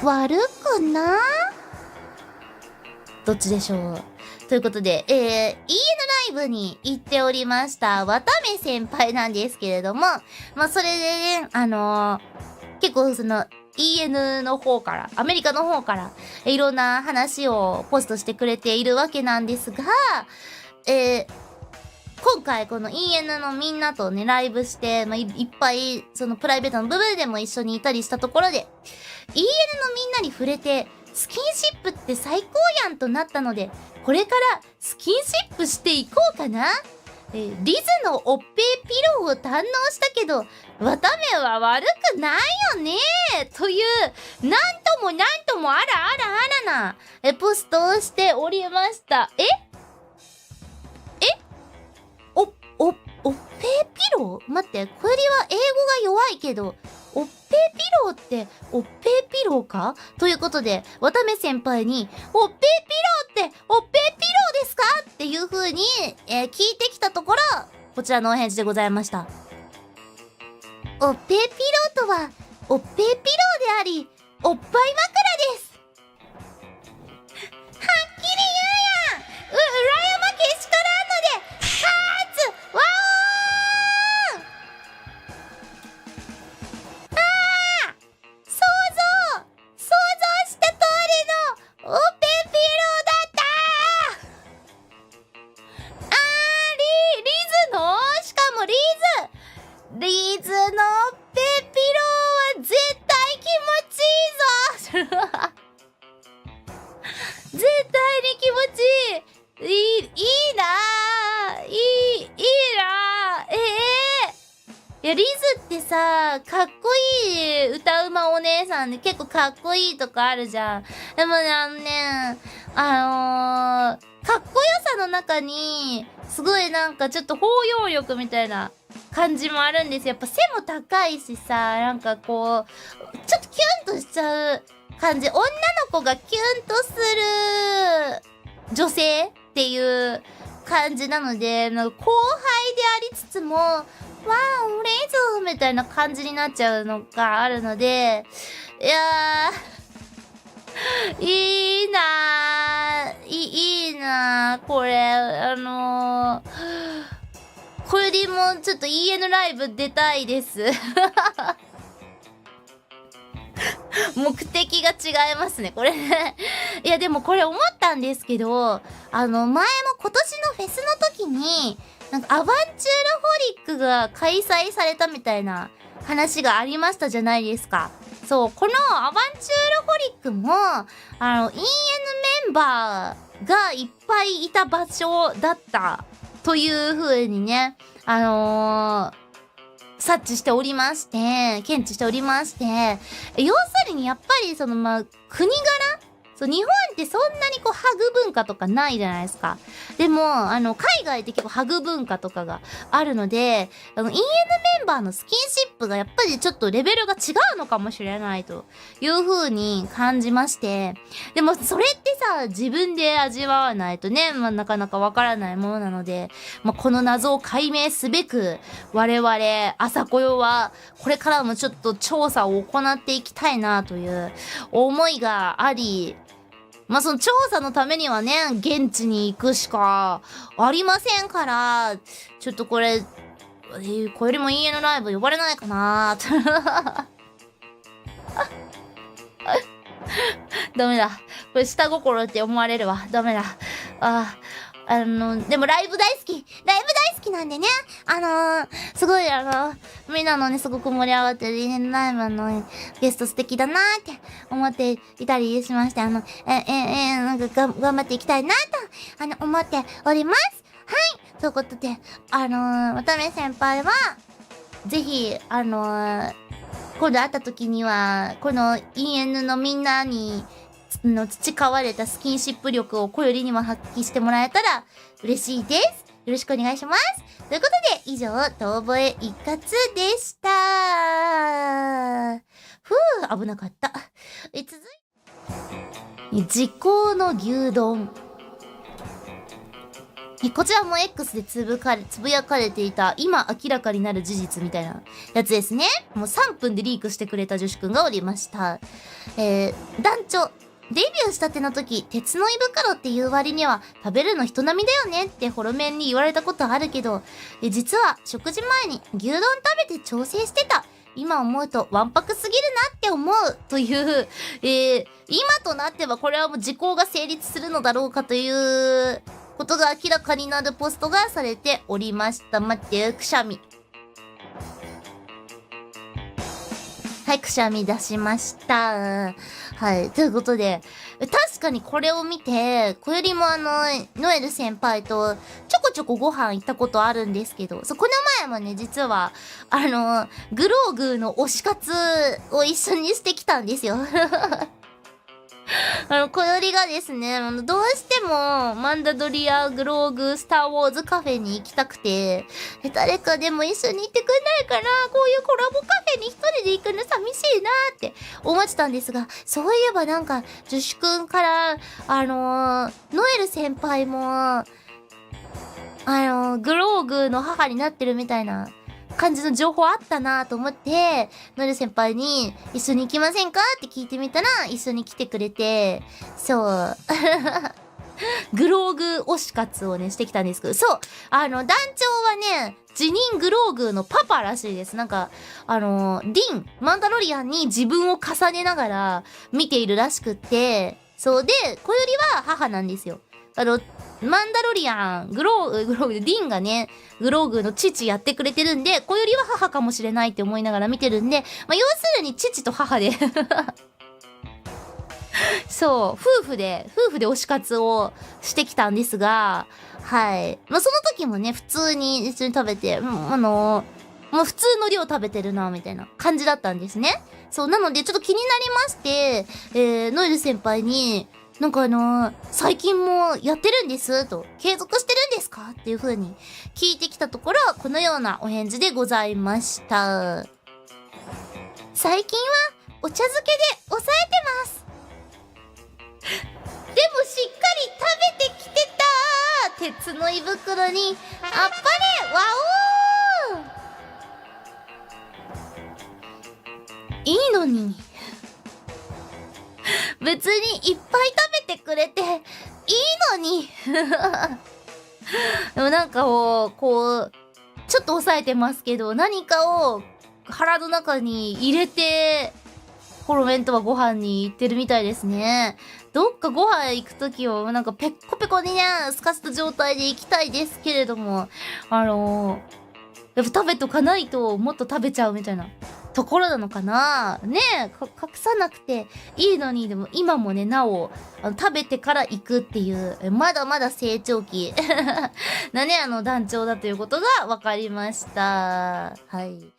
悪くなどっちでしょう。ということで、EN ライブに行っておりました、わため先輩なんですけれども、まあ、それでね、結構その、EN の方から、アメリカの方から、いろんな話をポストしてくれているわけなんですが、今回この EN のみんなとね、ライブして、まあ、いっぱい、そのプライベートの部分でも一緒にいたりしたところで、EN のみんなに触れて、スキンシップって最高やんとなったので、これからスキンシップしていこうかな。リズのおっぺいピローを堪能したけど、わためは悪くないよねという、なんともあらな、ポストをしておりました。おっぺいピロー待って、これは英語が弱いけど、おっぺいピローって、おっぺいピローかということで、わため先輩に、おっぺいピローって、おっぺいピローですかっていう風に、聞いてきたところ、こちらのお返事でございました。おっぺいピローとは、おっぺいピローであり、おっぱい枕です。はっきり言うやん羨まけしからんので、勝つわーん想像した通りのおっぺいピローだったリズのしかもリズのおっぺいピローは絶対気持ちいいぞ絶対に気持ちいい。いいなぁ。いいなぁ。いや、リズってさ、かっこいい歌うまお姉さんで結構かっこいいとかあるじゃん。でもね、かっこよさの中に、すごいなんかちょっと包容力みたいな感じもあるんですよ。やっぱ背も高いしさ、なんかこう、ちょっとキュンとしちゃう感じ。女の子がキュンとする女性っていう感じなので、なんか後輩でありつつも、わー、俺ぞみたいな感じになっちゃうのがあるので、いやー、いいなー、いいなー、これ、これでもちょっと EN ライブ出たいです。目的が違いますね、これね。いや、でもこれ思ったんですけど、前も今年のフェスの時に、なんかアバンチュールホリックが開催されたみたいな話がありましたじゃないですか。そう、このアバンチュールホリックも、EN メンバーがいっぱいいた場所だったという風にね、察知しておりまして、検知しておりまして、要するにやっぱりその国柄そう、日本ってそんなにこうハグ文化とかないじゃないですか。でも、海外って結構ハグ文化とかがあるので、EN メンバーのスキンシップがやっぱりちょっとレベルが違うのかもしれないという風に感じまして、でもそれってさ、自分で味わわないとね、なかなかわからないものなので、この謎を解明すべく、我々、朝こよは、これからもちょっと調査を行っていきたいなという思いがあり、その調査のためにはね、現地に行くしかありませんから、ちょっとこれ、これよりも EN ライブ呼ばれないかなダメだ。これ下心って思われるわ。ダメだ。でもライブ大好きなんでね、すごいみんなのね、すごく盛り上がってるENライブのゲスト素敵だなーって思っていたりしまして、なんか頑張っていきたいなと、思っております。はい。ということで、渡辺先輩は、ぜひ、今度会った時には、この EN のみんなに、培われたスキンシップ力をこよりにも発揮してもらえたら嬉しいです。よろしくお願いします。ということで、以上、遠吠え一括でした。危なかった。続いて、時効の牛丼。こちらも X でつぶやかれていた今明らかになる事実みたいなやつですね。もう3分でリークしてくれた女子くんがおりました。団長。デビューしたての時、鉄の胃袋っていう割には食べるの人並みだよねってホロメンに言われたことあるけど、実は食事前に牛丼食べて調整してた。今思うとわんぱくすぎるなって思うという、今となってはこれはもう時効が成立するのだろうかということが明らかになるポストがされておりました。待って、くしゃみ。はい、くしゃみ出しました。はい、ということで、確かにこれを見て、こよりもノエル先輩とちょこちょこご飯行ったことあるんですけど、この前もね、実は、グローグーの推し活を一緒にしてきたんですよ。こよりがですね、どうしても、マンダドリア、グローグ、スターウォーズカフェに行きたくて、誰かでも一緒に行ってくんないかな、こういうコラボカフェに一人で行くの寂しいなって思ってたんですが、そういえばなんか、女子くんから、ノエル先輩も、グローグの母になってるみたいな感じの情報あったなと思って、ノエル先輩に一緒に行きませんかって聞いてみたら一緒に来てくれて、そう。グローグ推し活をね、してきたんですけど、そう。団長はね、辞任グローグのパパらしいです。なんか、ディン、マンダロリアンに自分を重ねながら見ているらしくって、そうで、こよりは母なんですよ。マンダロリアン、グローグ、ディンがね、グローグの父やってくれてるんで、こよりは母かもしれないって思いながら見てるんで、まあ、要するに父と母でそう、夫婦で推し活をしてきたんですが、はい。まあ、その時もね、普通に一緒に食べて、もう普通の量食べてるな、みたいな感じだったんですね。そう、なのでちょっと気になりまして、ノエル先輩に、なんか最近もやってるんですと、継続してるんですかっていう風に聞いてきたところ、このようなお返事でございました。最近はお茶漬けで抑えてます。でもしっかり食べてきてた。鉄の胃袋にあっぱれ、わおー。いいのに。別にいっぱい食べてくれていいのに。でもなんかこう、ちょっと抑えてますけど、何かを腹の中に入れて、ホロメンとはご飯に行ってるみたいですね。どっかご飯行くときは、なんかペッコペコにね、すかした状態で行きたいですけれども、やっぱ食べとかないともっと食べちゃうみたいなところなのかなねえ、隠さなくていいのに、でも今もね、なお、食べてから行くっていう、まだまだ成長期なね、団長だということが分かりました。はい。